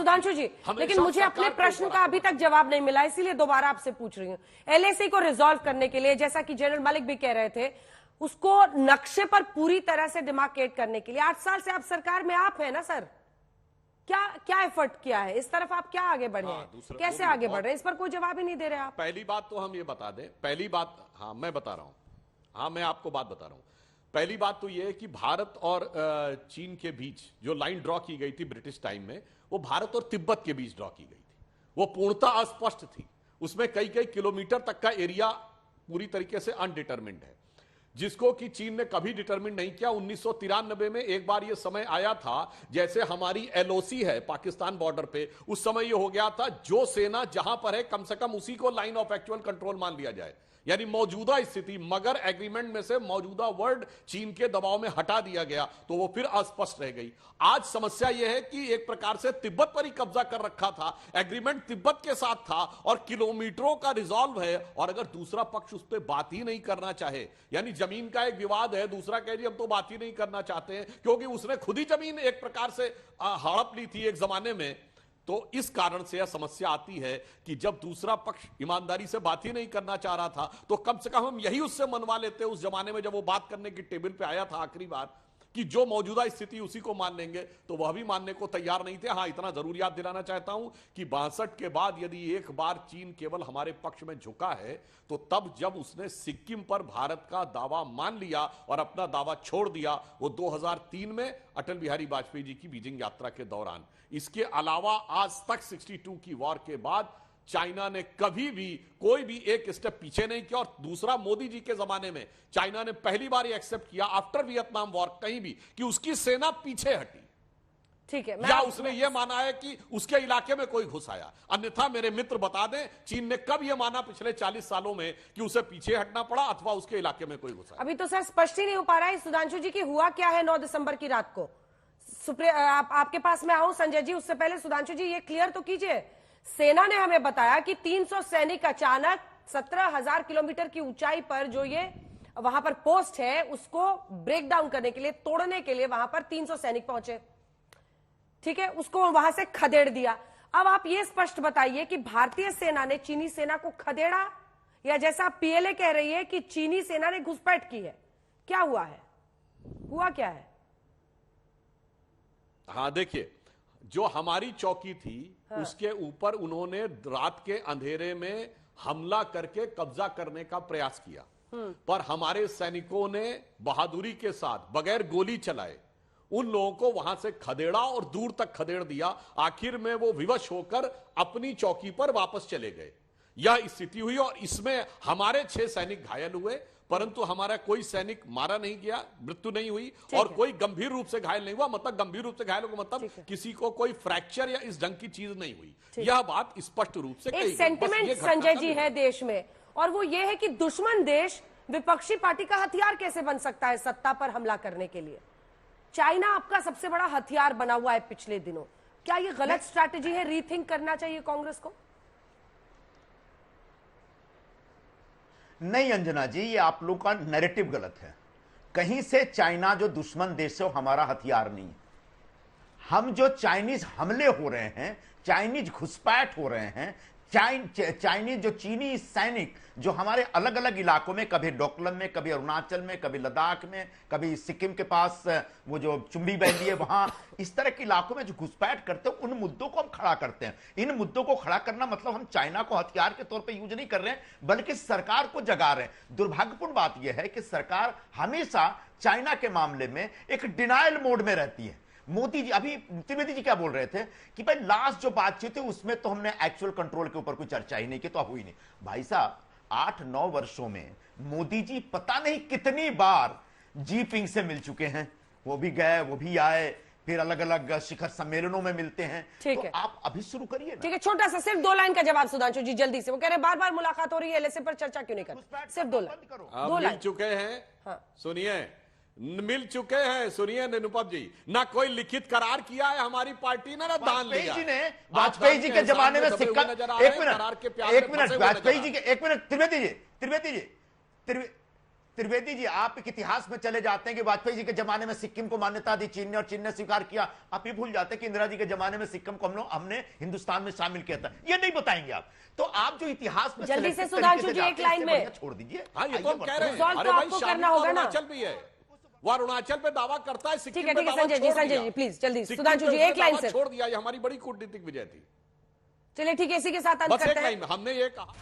सुधांशु जी, लेकिन मुझे अपने प्रश्न का अभी तक जवाब नहीं मिला, इसीलिए दोबारा आपसे पूछ रही हूँ। एलएसी को रिजॉल्व करने के लिए, जैसा कि जनरल मलिक भी कह रहे थे, उसको नक्शे पर पूरी तरह से डिमार्केट करने के लिए 8 साल से आप सरकार में आप है ना सर, क्या एफर्ट किया है इस तरफ, आप क्या आगे बढ़े हैं, कैसे आगे बढ़ रहे हैं, इस पर कोई जवाब ही नहीं दे रहे आप। पहली बात तो हम ये बता दें, पहली बात, हाँ मैं बता रहा हूं, हाँ मैं आपको बात बता रहा हूं। पहली बात तो ये है कि भारत और चीन के बीच जो लाइन ड्रॉ की गई थी ब्रिटिश टाइम में, वो भारत और तिब्बत के बीच ड्रॉ की गई थी। वो पूर्णतः अस्पष्ट थी, उसमें कई कई किलोमीटर तक का एरिया पूरी तरीके से अनडिटरमिन्ड है, जिसको कि चीन ने कभी डिटरमिन नहीं किया। 1993 में एक बार यह समय आया था, जैसे हमारी एलओसी है पाकिस्तान बॉर्डर पे, उस समय यह हो गया था जो सेना जहां पर है कम से कम उसी को लाइन ऑफ एक्चुअल कंट्रोल मान लिया जाए, यानी मौजूदा स्थिति। मगर एग्रीमेंट में से मौजूदा वर्ड चीन के दबाव में हटा दिया गया, तो वो फिर अस्पष्ट रह गई। आज समस्या यह है कि एक प्रकार से तिब्बत पर ही कब्जा कर रखा था, एग्रीमेंट तिब्बत के साथ था और किलोमीटरों का रिजॉल्व है, और अगर दूसरा पक्ष उस पर बात ही नहीं करना चाहे, यानी जमीन का एक विवाद है, दूसरा कह रही हम तो बात ही नहीं करना चाहते हैं क्योंकि उसने खुद ही जमीन एक प्रकार से हड़प ली थी एक जमाने में, तो इस कारण से यह समस्या आती है कि जब दूसरा पक्ष ईमानदारी से बात ही नहीं करना चाह रहा था, तो कम से कम हम यही उससे मनवा लेते उस जमाने में जब वो बात करने की टेबल पे आया था आखिरी बार, कि जो मौजूदा स्थिति उसी को मान लेंगे, तो वह भी मानने को तैयार नहीं थे। हां, इतना जरूर याद दिलाना चाहता हूं कि 62 के बाद यदि एक बार चीन केवल हमारे पक्ष में झुका है, तो तब जब उसने सिक्किम पर भारत का दावा मान लिया और अपना दावा छोड़ दिया, वो 2003 में अटल बिहारी वाजपेयी जी की बीजिंग यात्रा के दौरान। इसके अलावा आज तक 62 की वॉर के बाद चाइना ने कभी भी कोई भी एक स्टेप पीछे नहीं किया, और दूसरा मोदी जी के जमाने में चाइना ने पहली बार एक्सेप्ट किया आफ्टर वियतनाम वॉर कहीं भी कि उसकी सेना पीछे हटी, ठीक है, या उसने यह माना है कि उसके इलाके में कोई घुस आया। अन्यथा मेरे मित्र बता दें, चीन ने कब यह माना पिछले 40 सालों में कि उसे पीछे हटना पड़ा अथवा उसके इलाके में कोई घुस आया? अभी तो सर स्पष्ट ही नहीं हो पा रहा है सुधांशु जी की हुआ क्या है 9 दिसंबर की रात को। आपके पास में आऊं संजय जी, उससे पहले सुधांशु जी ये क्लियर तो कीजिए, सेना ने हमें बताया कि 300 सैनिक अचानक 17,000 किलोमीटर की ऊंचाई पर जो ये वहां पर पोस्ट है उसको ब्रेक डाउन करने के लिए, तोड़ने के लिए वहां पर 300 सैनिक पहुंचे, ठीक है, उसको वहां से खदेड़ दिया। अब आप ये स्पष्ट बताइए कि भारतीय सेना ने चीनी सेना को खदेड़ा, या जैसा पीएलए कह रही है कि चीनी सेना ने घुसपैठ की है, क्या हुआ है, हुआ क्या है? हाँ देखिए, जो हमारी चौकी थी, हाँ, उसके ऊपर उन्होंने रात के अंधेरे में हमला करके कब्जा करने का प्रयास किया, पर हमारे सैनिकों ने बहादुरी के साथ बगैर गोली चलाए उन लोगों को वहां से खदेड़ा और दूर तक खदेड़ दिया। आखिर में वो विवश होकर अपनी चौकी पर वापस चले गए। यह स्थिति हुई और इसमें हमारे 6 सैनिक घायल हुए, परंतु हमारा कोई सैनिक मारा नहीं गया, मृत्यु नहीं हुई, और कोई गंभीर रूप से घायल नहीं हुआ। मतलब गंभीर रूप से घायल होगा मतलब किसी को कोई फ्रैक्चर या इस ढंग की चीज नहीं हुई। यह बात स्पष्ट रूप से एक सेंटिमेंट संजय जी है देश में, और वो ये है कि दुश्मन देश विपक्षी पार्टी का हथियार कैसे बन सकता है सत्ता पर हमला करने के लिए। चाइना आपका सबसे बड़ा हथियार बना हुआ है पिछले दिनों, क्या ये गलत स्ट्रैटेजी है? रीथिंक करना चाहिए कांग्रेस को? नहीं अंजना जी, ये आप लोग का नैरेटिव गलत है। कहीं से चाइना जो दुश्मन देश है वो हमारा हथियार नहीं है। हम जो चाइनीज हमले हो रहे हैं, चाइनीज घुसपैठ हो रहे हैं, चाइनीज जो चीनी सैनिक जो हमारे अलग अलग इलाकों में, कभी डोकलम में, कभी अरुणाचल में, कभी लद्दाख में, कभी सिक्किम के पास वो जो चुम्बी वैली है वहां, इस तरह के इलाकों में जो घुसपैठ करते हैं, उन मुद्दों को हम खड़ा करते हैं। इन मुद्दों को खड़ा करना मतलब हम चाइना को हथियार के तौर पर यूज नहीं कर रहे हैं, बल्कि सरकार को जगा रहे हैं। दुर्भाग्यपूर्ण बात यह है कि सरकार हमेशा चाइना के मामले में एक डिनायल मोड में रहती है। मोदी जी, अभी त्रिवेदी जी क्या बोल रहे थे कि भाई लास्ट जो बातचीत थी उसमें तो हमने एक्चुअल कंट्रोल के ऊपर कोई चर्चा ही नहीं की, तो अब हुई नहीं। भाई साहब, 8-9 वर्षों में मोदी जी पता नहीं कितनी बार जी पिंग से मिल चुके हैं, वो भी गए, वो भी आए, फिर अलग अलग शिखर सम्मेलनों में मिलते हैं। ठीक तो है, आप अभी शुरू करिए ना। ठीक है, छोटा सा सिर्फ 2 लाइन का जवाब सुधांशु जी जल्दी से। वो कह रहे बार बार मुलाकात हो रही है, एलएसी पर चर्चा क्यों नहीं करते? सिर्फ 2 लाइन। मिल चुके हैं, हाँ। सुनिए, मिल चुके हैं, सुनिए निरुपम जी, ना कोई लिखित करार किया है हमारी पार्टी ने, ना दान लिया। वाजपेयी जी के जमाने में सिक्का, एक मिनट वाजपेयी जी के, एक मिनट त्रिवेदी जी, त्रिवेदी जी, आप एक इतिहास में चले जाते हैं कि वाजपेयी जी के जमाने में सिक्किम को मान्यता दी चीन ने और चीन ने स्वीकार किया। आप ये भूल जाते हैं कि इंदिरा जी के जमाने में सिक्किम को हमने हिंदुस्तान में शामिल किया था। ये नहीं बताएंगे आप। तो आप जो इतिहास में जल्दी से selective सुधांशु तरीके जी, से एक जाते हैं, लाइन इससे में। बढ़िया छोड़ दीजिए। हाँ, ये तो हम कह रहे हैं। Resolve अरे तो भाई, आपको शामिल करना तो होगा ना। अरुणाचल भी है, वो अरुणाचल पे दावा करता है, सिक्किम ठीक है, पे ठीक है, दावा संजय जी, छोड़ संजय दिया। जी, प्लीज, जल्दी, सिक्किम सुधांशु पे जी, उसने एक लाइन दावा से। छोड़ दिया। ये हमारी बड़ी कूटनीतिक विजय थी। चलिए ठीक है, इसी के साथ अंत बस एक करते हैं। लाइन में हमने ये कहा